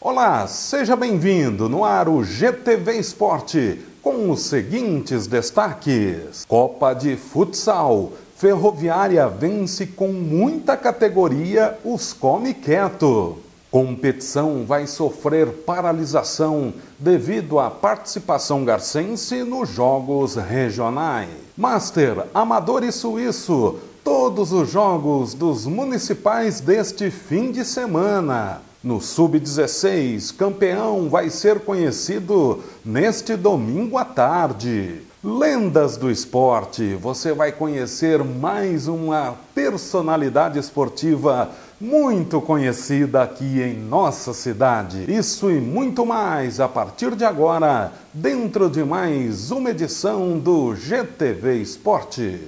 Olá, seja bem-vindo no ar o GTV Esporte com os seguintes destaques. Copa de Futsal. Ferroviária vence com muita categoria os Come Quieto. Competição vai sofrer paralisação devido à participação garcense nos jogos regionais. Master, Amador e Suíço. Todos os jogos dos municipais deste fim de semana. No Sub-16, campeão vai ser conhecido neste domingo à tarde. Lendas do esporte, você vai conhecer mais uma personalidade esportiva muito conhecida aqui em nossa cidade. Isso e muito mais a partir de agora, dentro de mais uma edição do GTV Esporte.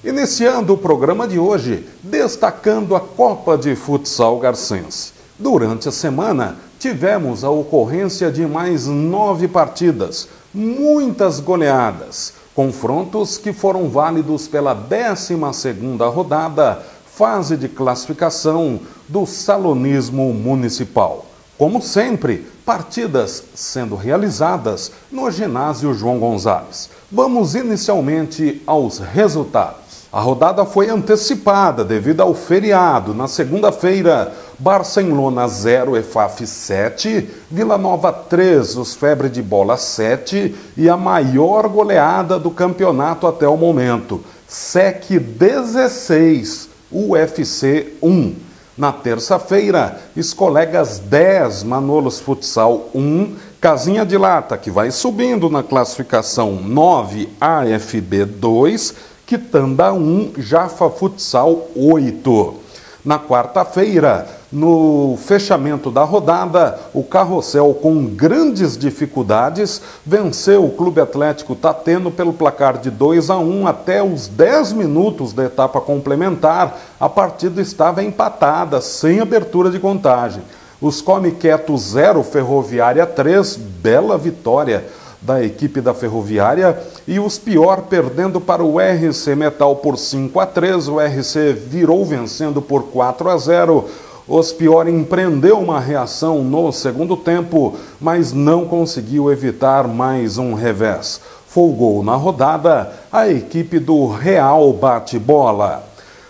Iniciando o programa de hoje, destacando a Copa de Futsal Garcense. Durante a semana, tivemos a ocorrência de mais 9 partidas, muitas goleadas, confrontos que foram válidos pela 12ª rodada, fase de classificação do Salonismo Municipal. Como sempre, partidas sendo realizadas no ginásio João Gonzalez. Vamos inicialmente aos resultados. A rodada foi antecipada devido ao feriado. Na segunda-feira, Barcelona 0, EFAF 7, Vila Nova 3, os Febre de Bola 7 e a maior goleada do campeonato até o momento, SEC 16, UFC 1. Na terça-feira, Escolegas 10, Manolos Futsal 1, Casinha de Lata, que vai subindo na classificação 9, AFB 2, Quitanda 1, Jafa Futsal 8. Na quarta-feira, no fechamento da rodada, o Carrossel, com grandes dificuldades, venceu o Clube Atlético Tateno pelo placar de 2-1 até os 10 minutos da etapa complementar. A partida estava empatada, sem abertura de contagem. Os Come Quieto 0, Ferroviária 3, bela vitória da equipe da Ferroviária, e os Pior perdendo para o RC Metal por 5-3, o RC virou vencendo por 4-0, os Pior empreendeu uma reação no segundo tempo, mas não conseguiu evitar mais um revés. Folgou na rodada a equipe do Real Bate-Bola.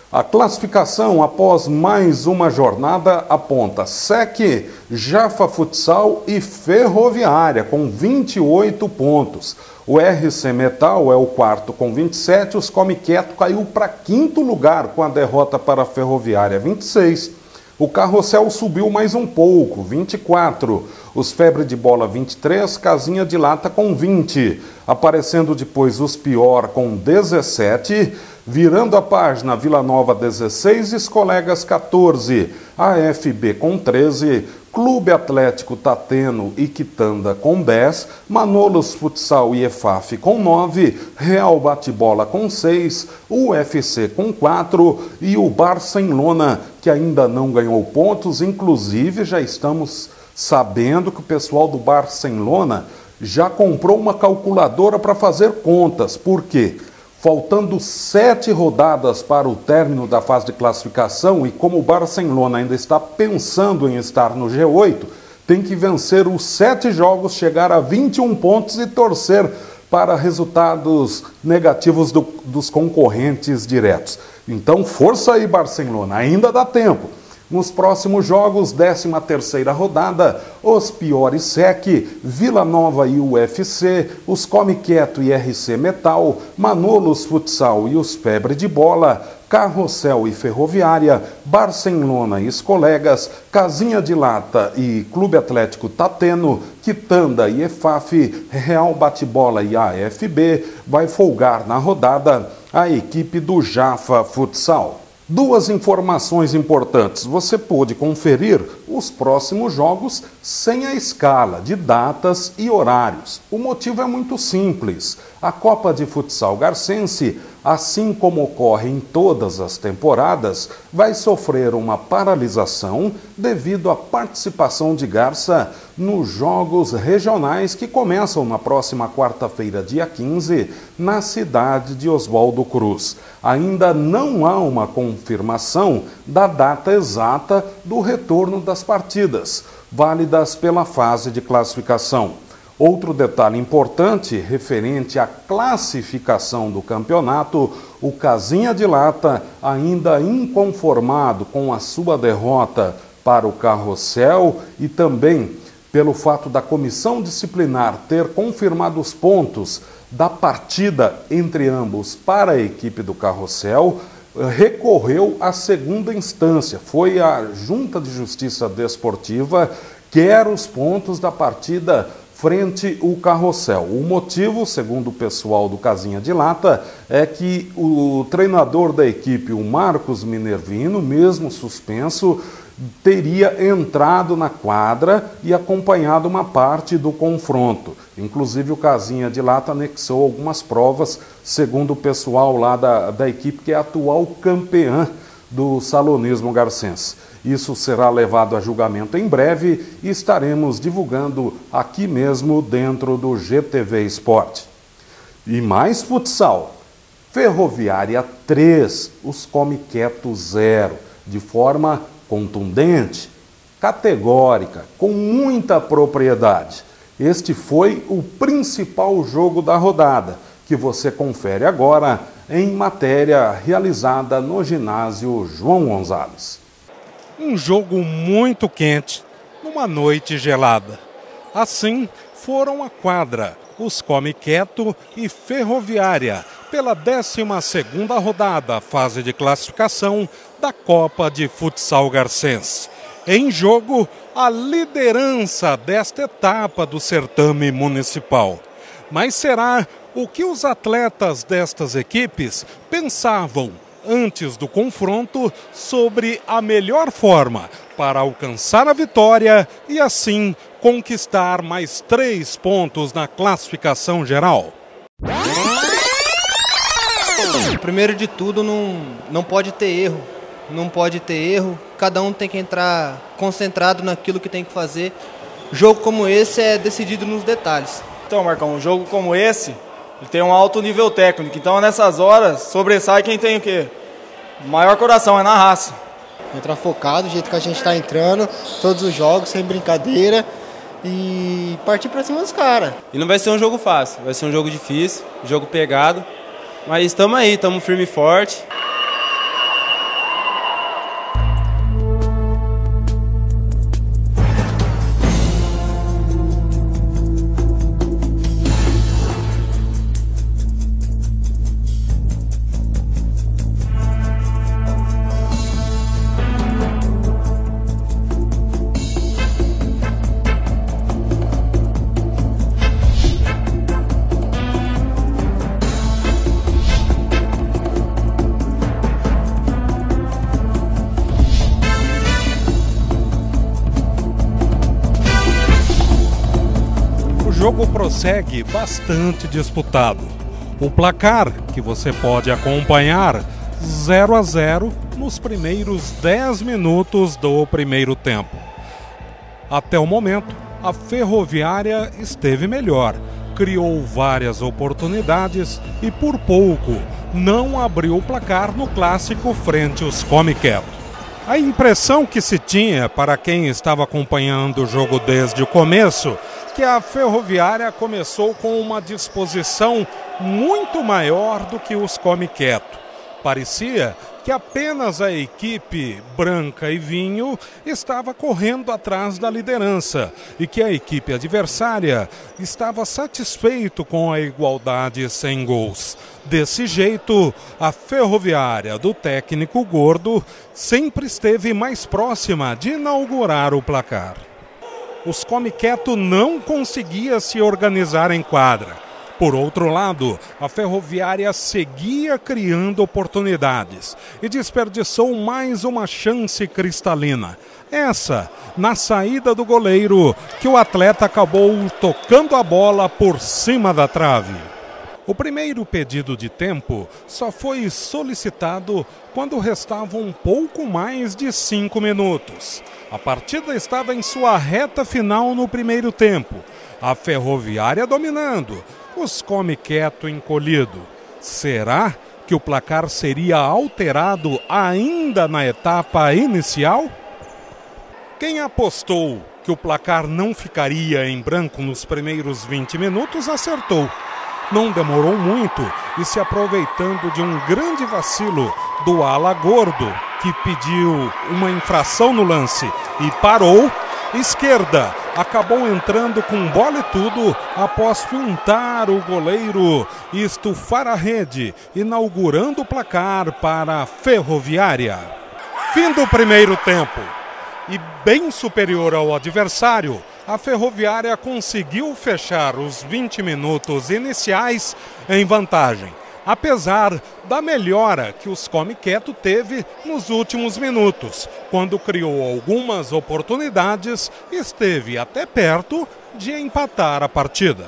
A classificação após mais uma jornada aponta SEC, Jafa Futsal e Ferroviária com 28 pontos. O RC Metal é o quarto com 27, os Come Quieto caiu para quinto lugar com a derrota para a Ferroviária 26. O Carrossel subiu mais um pouco, 24. Os Febre de Bola 23, Casinha de Lata com 20. Aparecendo depois os Pior com 17. Virando a página, Vila Nova 16, Escolegas 14. AFB com 13. Clube Atlético Tateno e Quitanda com 10. Manolos Futsal e EFAF com 9. Real Bate-Bola com 6. UFC com 4. E o Barcelona, que ainda não ganhou pontos. Inclusive, já estamos sabendo que o pessoal do Barcelona já comprou uma calculadora para fazer contas. Por quê? Faltando 7 rodadas para o término da fase de classificação e como o Barcelona ainda está pensando em estar no G8, tem que vencer os 7 jogos, chegar a 21 pontos e torcer para resultados negativos dos concorrentes diretos. Então, força aí, Barcelona, ainda dá tempo. Nos próximos jogos, 13ª rodada, os Pior e SEC, Vila Nova e UFC, os Come Quieto e RC Metal, Manolos Futsal e os Febre de Bola, Carrossel e Ferroviária, Barcelona e Escolegas, Casinha de Lata e Clube Atlético Tateno, Quitanda e EFAF, Real Bate-Bola e AFB, vai folgar na rodada a equipe do Jafa Futsal. 2 informações importantes. Você pôde conferir os próximos jogos sem a escala de datas e horários. O motivo é muito simples. A Copa de Futsal Garcense assim como ocorre em todas as temporadas, vai sofrer uma paralisação devido à participação de Garça nos jogos regionais que começam na próxima quarta-feira, dia 15, na cidade de Oswaldo Cruz. Ainda não há uma confirmação da data exata do retorno das partidas, válidas pela fase de classificação. Outro detalhe importante referente à classificação do campeonato, o Casinha de Lata, ainda inconformado com a sua derrota para o Carrossel e também pelo fato da comissão disciplinar ter confirmado os pontos da partida entre ambos para a equipe do Carrossel, recorreu à segunda instância. Foi a Junta de Justiça Desportiva que quer os pontos da partida frente ao Carrossel. O motivo, segundo o pessoal do Casinha de Lata, é que o treinador da equipe, o Marcos Minervino, mesmo suspenso, teria entrado na quadra e acompanhado uma parte do confronto. Inclusive o Casinha de Lata anexou algumas provas, segundo o pessoal lá da equipe, que é a atual campeã do salonismo garcense. Isso será levado a julgamento em breve e estaremos divulgando aqui mesmo dentro do GTV Esporte. E mais futsal. Ferroviária 3, os come quieto 0, de forma contundente, categórica, com muita propriedade. Este foi o principal jogo da rodada, que você confere agora em matéria realizada no ginásio João Gonzalez. Um jogo muito quente, numa noite gelada. Assim, foram à quadra os Come Quieto e Ferroviária pela 12ª rodada, fase de classificação da Copa de Futsal Garcense. Em jogo, a liderança desta etapa do certame municipal. Mas será o que os atletas destas equipes pensavam antes do confronto sobre a melhor forma para alcançar a vitória e assim conquistar mais 3 pontos na classificação geral? Primeiro de tudo, não pode ter erro. Não pode ter erro. Cada um tem que entrar concentrado naquilo que tem que fazer. Jogo como esse é decidido nos detalhes. Então, Marcão, um jogo como esse, ele tem um alto nível técnico. Então, nessas horas, sobressai quem tem o quê? O maior coração, é na raça. Entrar focado, do jeito que a gente está entrando, todos os jogos, sem brincadeira, e partir para cima dos caras. E não vai ser um jogo fácil, vai ser um jogo difícil, jogo pegado, mas estamos aí, estamos firme e forte. O jogo prossegue bastante disputado. O placar, que você pode acompanhar, 0-0 nos primeiros 10 minutos do primeiro tempo. Até o momento, a Ferroviária esteve melhor, criou várias oportunidades e por pouco não abriu o placar no clássico frente aos Come Quieto. A impressão que se tinha para quem estava acompanhando o jogo desde o começo, que a Ferroviária começou com uma disposição muito maior do que os Come Quieto. Parecia que apenas a equipe Branca e Vinho estava correndo atrás da liderança e que a equipe adversária estava satisfeito com a igualdade sem gols. Desse jeito, a Ferroviária do técnico Gordo sempre esteve mais próxima de inaugurar o placar. Os Come Quieto não conseguia se organizar em quadra. Por outro lado, a Ferroviária seguia criando oportunidades e desperdiçou mais uma chance cristalina. Essa, na saída do goleiro, que o atleta acabou tocando a bola por cima da trave. O primeiro pedido de tempo só foi solicitado quando restavam um pouco mais de 5 minutos. A partida estava em sua reta final no primeiro tempo. A Ferroviária dominando, os come quieto encolhido. Será que o placar seria alterado ainda na etapa inicial? Quem apostou que o placar não ficaria em branco nos primeiros 20 minutos acertou. Não demorou muito e, se aproveitando de um grande vacilo do ala gordo, que pediu uma infração no lance e parou, Esquerda acabou entrando com bola e tudo após fintar o goleiro e estufar a rede, inaugurando o placar para a Ferroviária. Fim do primeiro tempo. E bem superior ao adversário, a Ferroviária conseguiu fechar os 20 minutos iniciais em vantagem, apesar da melhora que os come quieto teve nos últimos minutos, quando criou algumas oportunidades e esteve até perto de empatar a partida.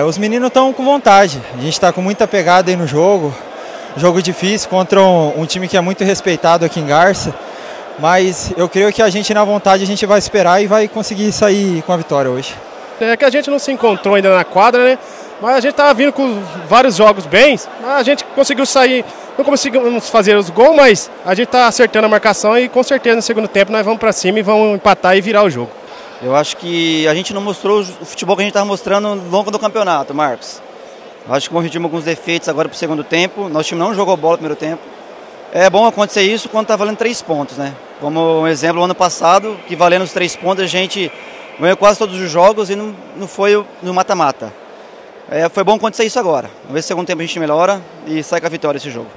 Os meninos estão com vontade, a gente está com muita pegada aí no jogo difícil contra um time que é muito respeitado aqui em Garça, mas eu creio que a gente na vontade a gente vai esperar e vai conseguir sair com a vitória hoje. É que a gente não se encontrou ainda na quadra, né? Mas a gente estava vindo com vários jogos bem, mas a gente conseguiu sair, não conseguimos fazer os gols, mas a gente está acertando a marcação e com certeza no segundo tempo nós vamos para cima e vamos empatar e virar o jogo. Eu acho que a gente não mostrou o futebol que a gente estava mostrando ao longo do campeonato, Marcos. Eu acho que corrigimos alguns defeitos agora para o segundo tempo, nosso time não jogou bola no primeiro tempo. É bom acontecer isso quando está valendo 3 pontos, né? Como um exemplo, o ano passado, que valendo os 3 pontos, a gente ganhou quase todos os jogos e não foi no mata-mata. Foi bom acontecer isso agora. Vamos ver se no segundo tempo a gente melhora e sai com a vitória esse jogo.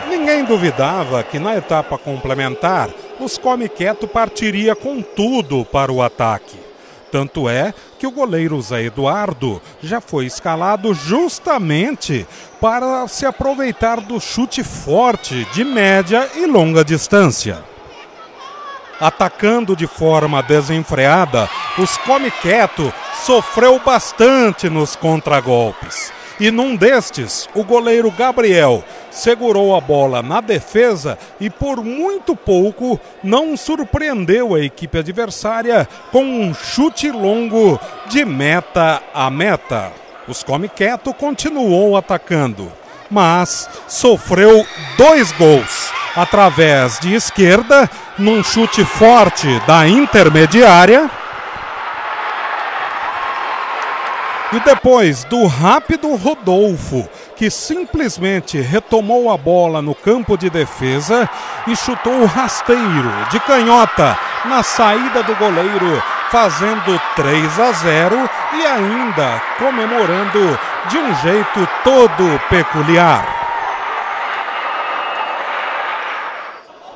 Ninguém duvidava que na etapa complementar, os come quieto partiria com tudo para o ataque. Tanto é que o goleiro Zé Eduardo já foi escalado justamente para se aproveitar do chute forte de média e longa distância. Atacando de forma desenfreada, os come quieto sofreu bastante nos contragolpes. E num destes, o goleiro Gabriel segurou a bola na defesa e por muito pouco não surpreendeu a equipe adversária com um chute longo de meta a meta. Os come quieto continuou atacando, mas sofreu 2 gols através de esquerda, num chute forte da intermediária, e depois do rápido Rodolfo, que simplesmente retomou a bola no campo de defesa e chutou rasteiro de canhota na saída do goleiro, fazendo 3-0 e ainda comemorando de um jeito todo peculiar.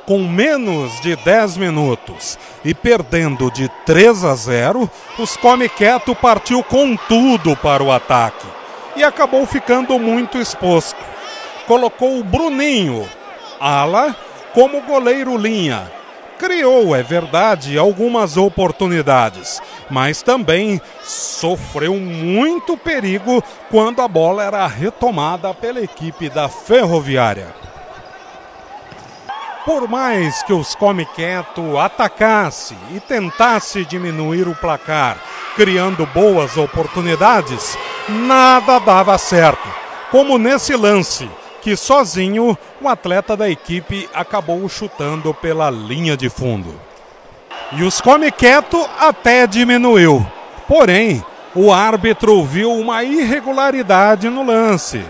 Com menos de 10 minutos e perdendo de 3-0, os come quieto partiu com tudo para o ataque e acabou ficando muito exposto. Colocou o Bruninho, ala, como goleiro linha. Criou, é verdade, algumas oportunidades, mas também sofreu muito perigo quando a bola era retomada pela equipe da Ferroviária. Por mais que os come quieto atacasse e tentasse diminuir o placar, criando boas oportunidades, nada dava certo. Como nesse lance, que sozinho o atleta da equipe acabou chutando pela linha de fundo. E os come quieto até diminuiu. Porém, o árbitro viu uma irregularidade no lance.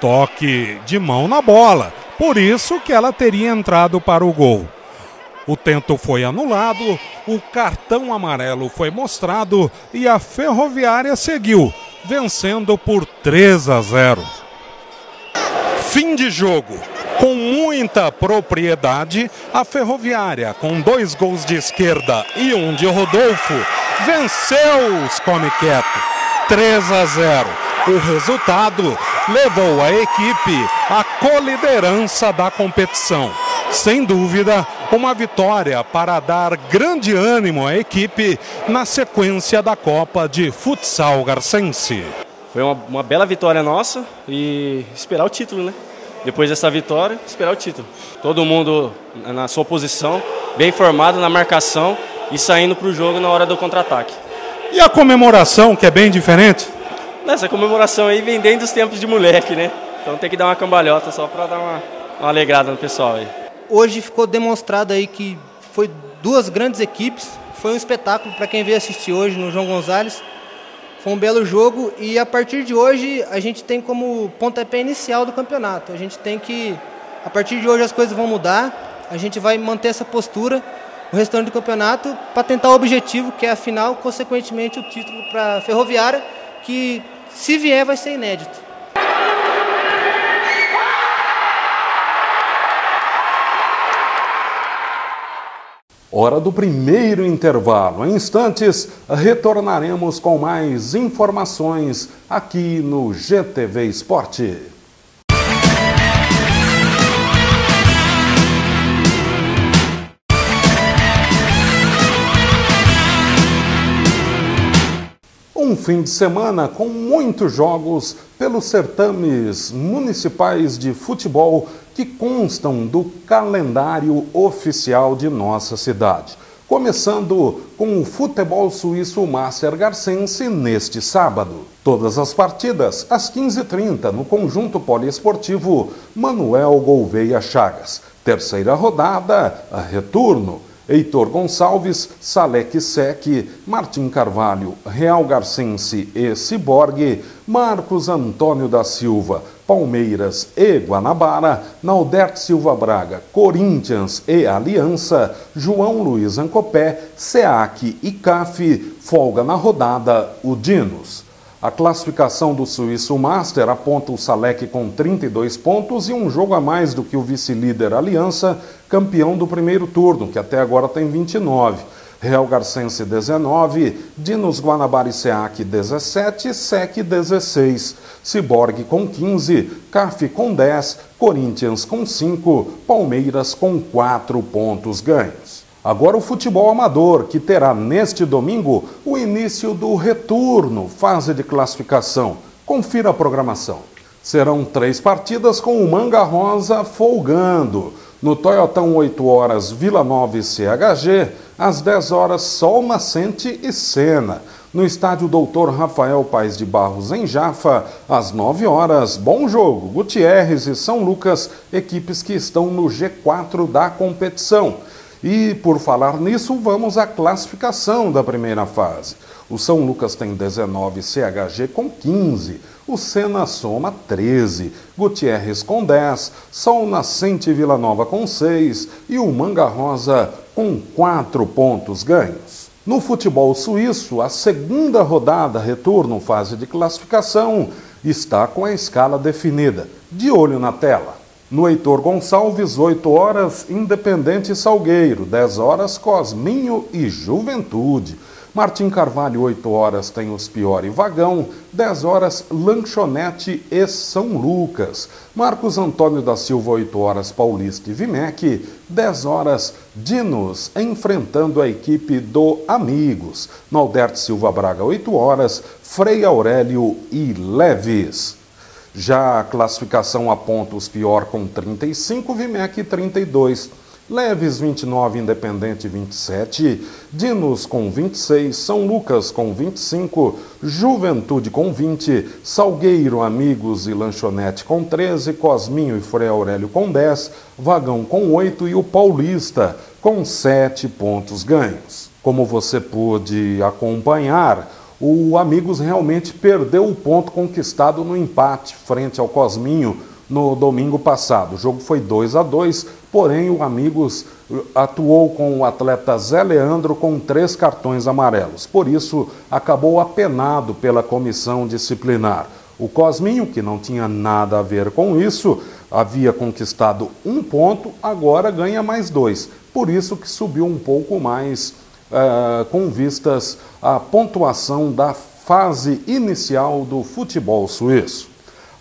Toque de mão na bola. Por isso que ela teria entrado para o gol. O tento foi anulado, o cartão amarelo foi mostrado e a Ferroviária seguiu, vencendo por 3-0. Fim de jogo. Com muita propriedade, a Ferroviária, com 2 gols de esquerda e 1 de Rodolfo, venceu os come quieto. 3-0. O resultado levou a equipe à coliderança da competição. Sem dúvida, Uma vitória para dar grande ânimo à equipe na sequência da Copa de Futsal Garcense. Foi uma bela vitória nossa e esperar o título, né? Depois dessa vitória, esperar o título. Todo mundo na sua posição, bem formado na marcação e saindo para o jogo na hora do contra-ataque. E a comemoração, que é bem diferente? Essa comemoração aí vem desde os tempos de moleque, né? Então tem que dar uma cambalhota só para dar uma alegrada no pessoal aí. Hoje ficou demonstrado aí que foi duas grandes equipes, foi um espetáculo para quem veio assistir hoje no João Gonzalez. Foi um belo jogo e a partir de hoje a gente tem como pontapé inicial do campeonato. A gente tem que, a partir de hoje as coisas vão mudar, a gente vai manter essa postura o restante do campeonato para tentar o objetivo, que é a final, consequentemente o título para a Ferroviária, que se vier vai ser inédito. Hora do primeiro intervalo. Em instantes, retornaremos com mais informações aqui no GTV Esporte. Um fim de semana com muitos jogos pelos certames municipais de futebol que constam do calendário oficial de nossa cidade. Começando com o Futebol Suíço Master Garcense neste sábado. Todas as partidas às 15h30 no Conjunto Poliesportivo Manuel Gouveia Chagas. Terceira rodada, a retorno. Heitor Gonçalves, Salek Sec, Martim Carvalho, Real Garcense e Ciborgue, Marcos Antônio da Silva, Palmeiras e Guanabara, Naudert Silva Braga, Corinthians e Aliança, João Luiz Ancopé, SEAC e CAF, folga na rodada, o Dinos. A classificação do Suíço Master aponta o Salek com 32 pontos e um jogo a mais do que o vice-líder Aliança, campeão do primeiro turno, que até agora tem 29. Real Garcense 19, Dinos Guanabara e SEAC 17, SEC 16, Ciborgue com 15, CAF com 10, Corinthians com 5, Palmeiras com 4 pontos ganhos. Agora o futebol amador, que terá neste domingo o início do retorno, fase de classificação. Confira a programação. Serão 3 partidas com o Manga Rosa folgando. No Toyotão 8 horas Vila Nova e CHG, às 10 horas Sol Nascente e Sena. No estádio Doutor Rafael Paes de Barros em Jafa, às 9 horas, Bom Jogo, Gutierrez e São Lucas, equipes que estão no G4 da competição. E, por falar nisso, vamos à classificação da primeira fase. O São Lucas tem 19, CHG com 15. O Sena soma 13. Gutierrez com 10. Sol Nascente e Vila Nova com 6. E o Manga Rosa com 4 pontos ganhos. No futebol suíço, a segunda rodada, retorno fase de classificação, está com a escala definida. De olho na tela. No Heitor Gonçalves, 8 horas, Independente e Salgueiro, 10 horas, Cosminho e Juventude. Martim Carvalho, 8 horas, tem os Pior e Vagão, 10 horas, Lanchonete e São Lucas. Marcos Antônio da Silva, 8 horas, Paulista e Vimec, 10 horas, Dinos, enfrentando a equipe do Amigos. Naudert Silva Braga, 8 horas, Frei Aurélio e Leves. Já a classificação aponta os Pior com 35, Vimec 32, Leves 29, Independente 27, Dinos com 26, São Lucas com 25, Juventude com 20, Salgueiro, Amigos e Lanchonete com 13, Cosminho e Frei Aurélio com 10, Vagão com 8 e o Paulista com 7 pontos ganhos. Como você pôde acompanhar, o Amigos realmente perdeu o ponto conquistado no empate frente ao Cosminho no domingo passado. O jogo foi 2-2, porém o Amigos atuou com o atleta Zé Leandro com 3 cartões amarelos. Por isso, acabou apenado pela comissão disciplinar. O Cosminho, que não tinha nada a ver com isso, havia conquistado 1 ponto, agora ganha mais 2. Por isso que subiu um pouco mais com vistas à pontuação da fase inicial do futebol suíço.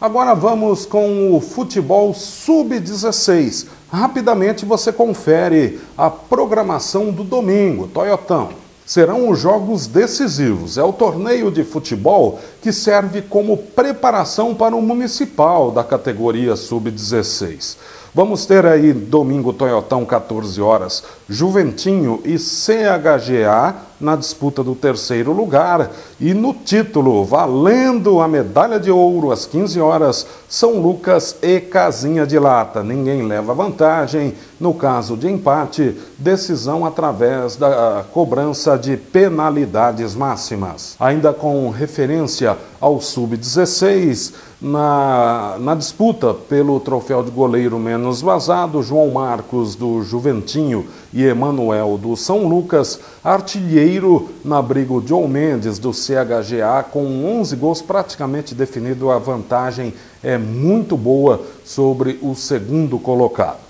Agora vamos com o futebol sub-16. rapidamente você confere a programação do domingo, Toyotão. Serão os jogos decisivos. É o torneio de futebol que serve como preparação para o municipal da categoria Sub-16. Vamos ter aí domingo Toyotão, 14 horas, Juventinho e CHGA na disputa do terceiro lugar. E no título, valendo a medalha de ouro, às 15 horas, São Lucas e Casinha de Lata. Ninguém leva vantagem. No caso de empate, decisão através da cobrança de penalidades máximas. Ainda com referência ao Sub-16, na disputa pelo troféu de goleiro menos vazado, João Marcos do Juventinho e Emanuel do São Lucas, artilheiro na briga o John Mendes do CHGA, com 11 gols praticamente definido, a vantagem é muito boa sobre o segundo colocado.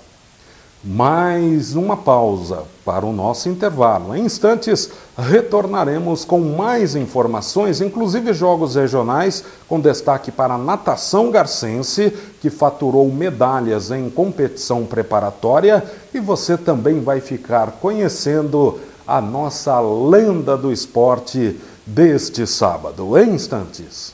Mais uma pausa para o nosso intervalo. Em instantes, retornaremos com mais informações, inclusive jogos regionais, com destaque para a natação garcense, que faturou medalhas em competição preparatória, e você também vai ficar conhecendo a nossa lenda do esporte deste sábado. Em instantes.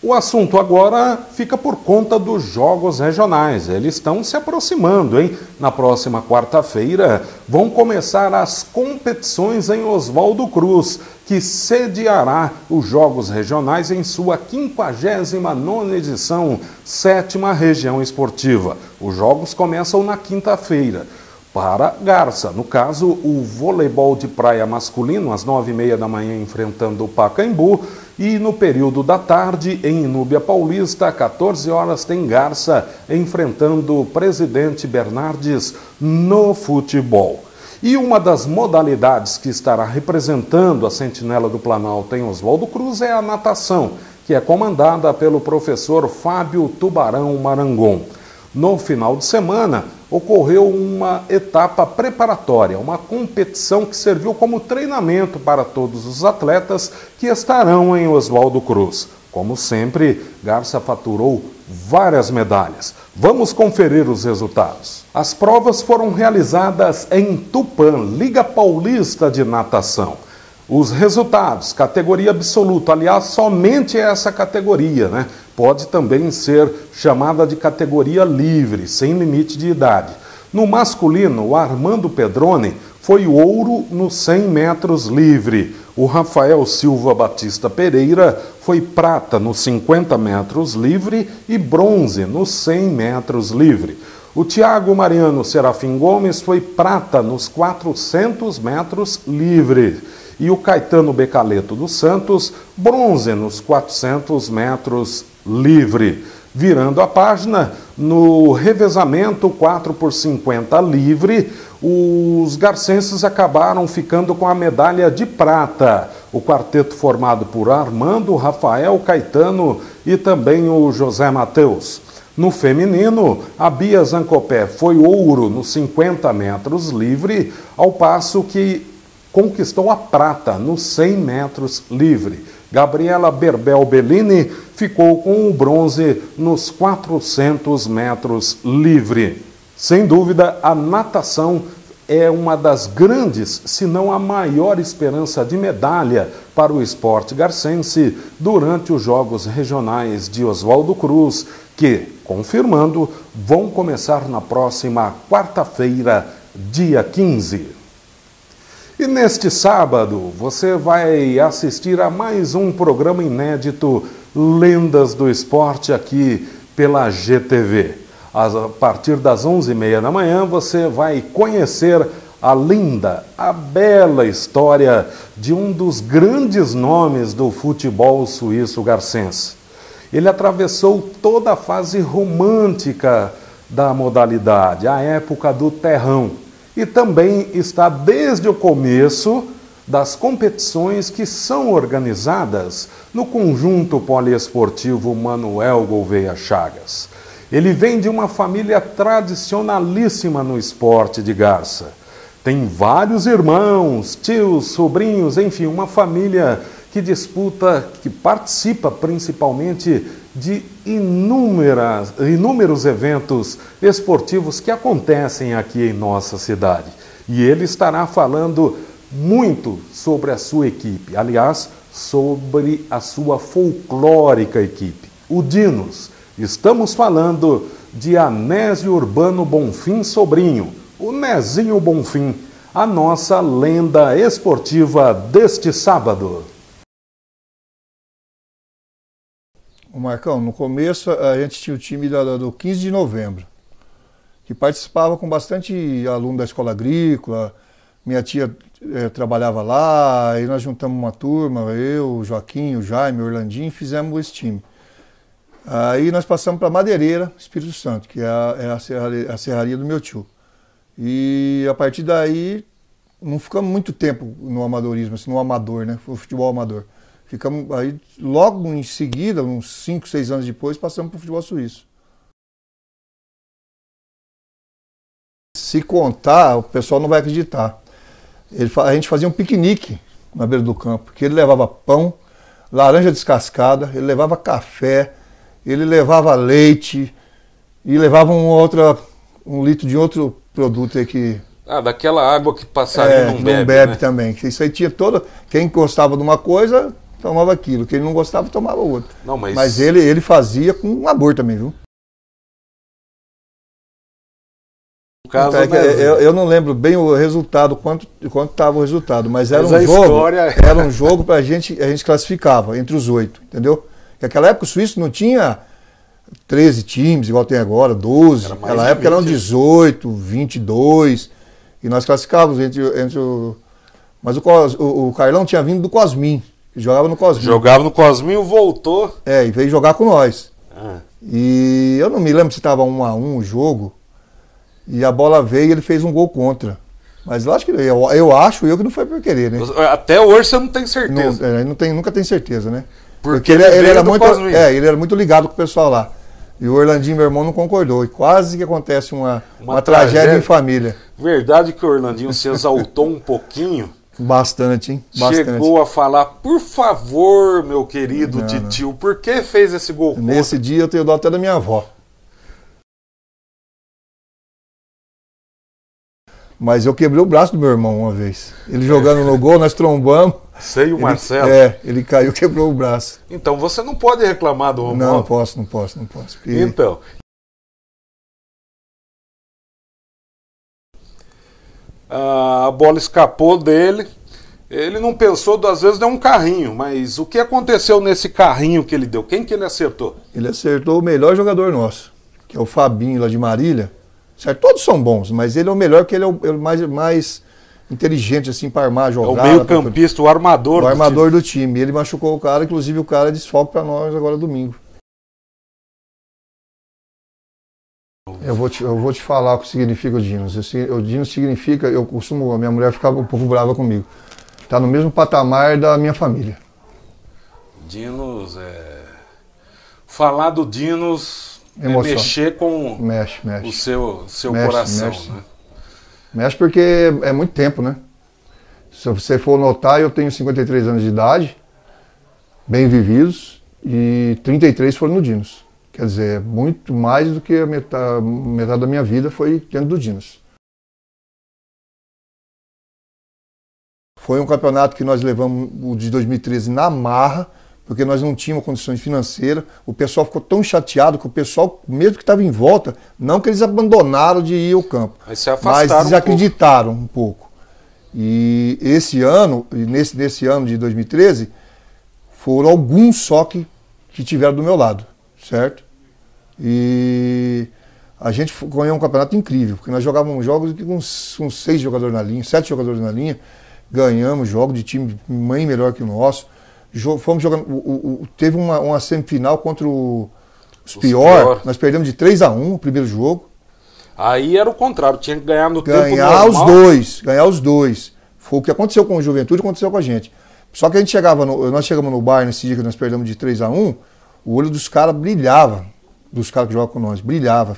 O assunto agora fica por conta dos jogos regionais. Eles estão se aproximando, hein? Na próxima quarta-feira vão começar as competições em Oswaldo Cruz, que sediará os jogos regionais em sua 59ª edição, 7ª região esportiva. Os jogos começam na quinta-feira. Para Garça, no caso, o voleibol de praia masculino, às 9h30 da manhã, enfrentando o Pacaembu. E no período da tarde, em Inúbia Paulista, 14 horas, tem Garça enfrentando o Presidente Bernardes no futebol. E uma das modalidades que estará representando a Sentinela do Planalto em Oswaldo Cruz é a natação, que é comandada pelo professor Fábio Tubarão Marangon. No final de semana, ocorreu uma etapa preparatória, uma competição que serviu como treinamento para todos os atletas que estarão em Oswaldo Cruz. Como sempre, Garça faturou várias medalhas. Vamos conferir os resultados. As provas foram realizadas em Tupã, Liga Paulista de Natação. Os resultados, categoria absoluta, aliás, somente essa categoria, né? Pode também ser chamada de categoria livre, sem limite de idade. No masculino, o Armando Pedrone foi ouro nos 100 metros livre. O Rafael Silva Batista Pereira foi prata nos 50 metros livre e bronze nos 100 metros livre. O Tiago Mariano Serafim Gomes foi prata nos 400 metros livre. E o Caetano Becaleto dos Santos, bronze nos 400 metros livre. Virando a página, no revezamento 4x50 livre, os garcenses acabaram ficando com a medalha de prata. O quarteto formado por Armando, Rafael, Caetano e também o José Mateus. No feminino, a Bia Zancopé foi ouro nos 50 metros livre, ao passo que conquistou a prata nos 100 metros livre. Gabriela Berbel Bellini ficou com o bronze nos 400 metros livre. Sem dúvida, a natação é uma das grandes, se não a maior esperança de medalha para o esporte garcense durante os Jogos Regionais de Oswaldo Cruz, que, confirmando, vão começar na próxima quarta-feira, dia 15. E neste sábado, você vai assistir a mais um programa inédito Lendas do Esporte aqui pela GTV. A partir das 11h30 da manhã, você vai conhecer a linda, a bela história de um dos grandes nomes do futebol suíço-garcense. Ele atravessou toda a fase romântica da modalidade, a época do terrão. E também está desde o começo das competições que são organizadas no conjunto poliesportivo Manuel Gouveia Chagas. Ele vem de uma família tradicionalíssima no esporte de Garça. Tem vários irmãos, tios, sobrinhos, enfim, uma família que disputa, que participa principalmente de inúmeros eventos esportivos que acontecem aqui em nossa cidade. E ele estará falando muito sobre a sua equipe, aliás, sobre a sua folclórica equipe, o Dinos. Estamos falando de Anésio Urbano Bonfim Sobrinho, o Nezinho Bonfim, a nossa lenda esportiva deste sábado. Marcão, no começo a gente tinha o time do 15 de novembro, que participava com bastante aluno da escola agrícola. Minha tia trabalhava lá, aí nós juntamos uma turma, eu, o Joaquim, o Jaime, o Orlandinho, e fizemos esse time. Aí nós passamos para Madeireira, Espírito Santo, que é a serraria do meu tio. E a partir daí, não ficamos muito tempo no amadorismo, assim, no amador, né? O futebol amador. Ficamos aí, logo em seguida, uns 5, 6 anos depois, passamos para o futebol suíço. Se contar, o pessoal não vai acreditar. A gente fazia um piquenique na beira do campo, que ele levava pão, laranja descascada, ele levava café, ele levava leite e levava um litro de outro produto aí que... Ah, daquela água que passarinho não bebe, não bebe, né? Também. Isso aí tinha todo... Quem gostava de uma coisa, tomava aquilo. Quem não gostava, tomava outra. Não, mas ele fazia com amor também, viu? No caso, então, eu não lembro bem o resultado, quanto estava o resultado, mas era um jogo para a gente classificava entre os 8, entendeu? Porque naquela época o Suíço não tinha 13 times, igual tem agora, 12. Naquela época eram 18, 22, e nós classificávamos entre o... Mas o Carlão tinha vindo do Cosmin, que jogava no Cosmin. Jogava no Cosmin, voltou. E veio jogar com nós. E eu não me lembro se estava 1-1 o jogo, e a bola veio e ele fez um gol contra. Mas eu acho que eu que não foi por querer, né? Até hoje você não tem certeza. Nunca tem certeza, né? Porque ele era muito ligado com o pessoal lá. E o Orlandinho, meu irmão, não concordou. E quase que acontece uma tragédia em família. Verdade que o Orlandinho se exaltou um pouquinho. Bastante, hein? Bastante. Chegou a falar, por favor, meu querido titio, por que fez esse gol contra? Nesse dia eu tenho dó até da minha avó. Mas eu quebrei o braço do meu irmão uma vez. Ele jogando no gol, nós trombamos. Sei o Marcelo. Ele caiu, quebrou o braço. Então você não pode reclamar do Romualdo. Não posso. Porque... Então. A bola escapou dele. Ele não pensou 2 vezes, deu um carrinho. Mas o que aconteceu nesse carrinho que ele deu? Quem que ele acertou? Ele acertou o melhor jogador nosso, que é o Fabinho lá de Marília. Certo? Todos são bons, mas ele é o melhor, porque ele é o mais inteligente assim para armar a jogada. É o meio-campista, o armador. O armador do time. Ele machucou o cara, inclusive o cara é desfalque para nós agora domingo. Eu vou te falar o que significa o Dinos. O Dinos significa, a minha mulher ficava um pouco brava comigo. Está no mesmo patamar da minha família. Dinos falar do Dinos é mexer com o seu coração. Né? Mexe porque é muito tempo, né? Se você for notar, eu tenho 53 anos de idade, bem vividos, e 33 foram no Dinos. Quer dizer, muito mais do que a metade da minha vida foi dentro do Dinos. Foi um campeonato que nós levamos, o de 2013, na marra, porque nós não tínhamos condições financeiras. O pessoal ficou tão chateado que o pessoal, mesmo que estava em volta, não que eles abandonaram de ir ao campo, mas desacreditaram um pouco. E esse ano, nesse ano de 2013, foram alguns só que tiveram do meu lado, certo? E a gente ganhou um campeonato incrível, porque nós jogávamos jogos com 6 jogadores na linha, 7 jogadores na linha, ganhamos jogos de time bem melhor que o nosso. Fomos jogando, teve uma semifinal contra os Pior, nós perdemos de 3-1 o primeiro jogo. Aí era o contrário, tinha que ganhar no tempo normal. Ganhar os dois. Foi o que aconteceu com o Juventude, aconteceu com a gente. Só que a gente nós chegamos no bar nesse dia que nós perdemos de 3-1, o olho dos caras brilhava, dos caras que jogam com nós, brilhava.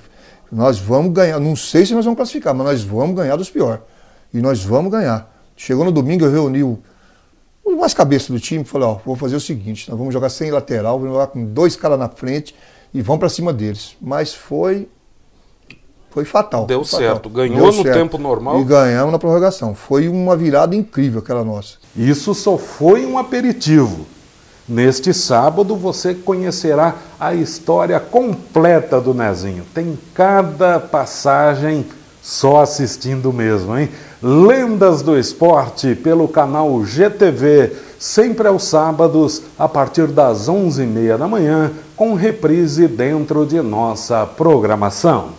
Nós vamos ganhar, não sei se nós vamos classificar, mas nós vamos ganhar dos Pior. e nós vamos ganhar. Chegou no domingo, eu reuni os mais cabeças do time, falei, vou fazer o seguinte, nós vamos jogar sem lateral, vamos jogar com 2 caras na frente e vamos para cima deles. Mas foi fatal. Deu foi certo, fatal. ganhou no tempo normal. E ganhamos na prorrogação. Foi uma virada incrível aquela nossa. Isso só foi um aperitivo. Neste sábado você conhecerá a história completa do Nezinho. Tem cada passagem só assistindo mesmo, hein? Lendas do Esporte pelo canal GTV, sempre aos sábados, a partir das 11h30 da manhã, com reprise dentro de nossa programação.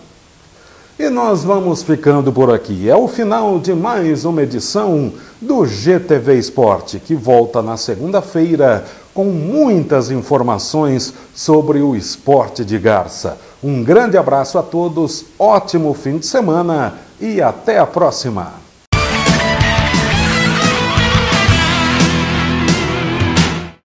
E nós vamos ficando por aqui. É o final de mais uma edição do GTV Esporte, que volta na segunda-feira com muitas informações sobre o esporte de Garça. Um grande abraço a todos, ótimo fim de semana e até a próxima!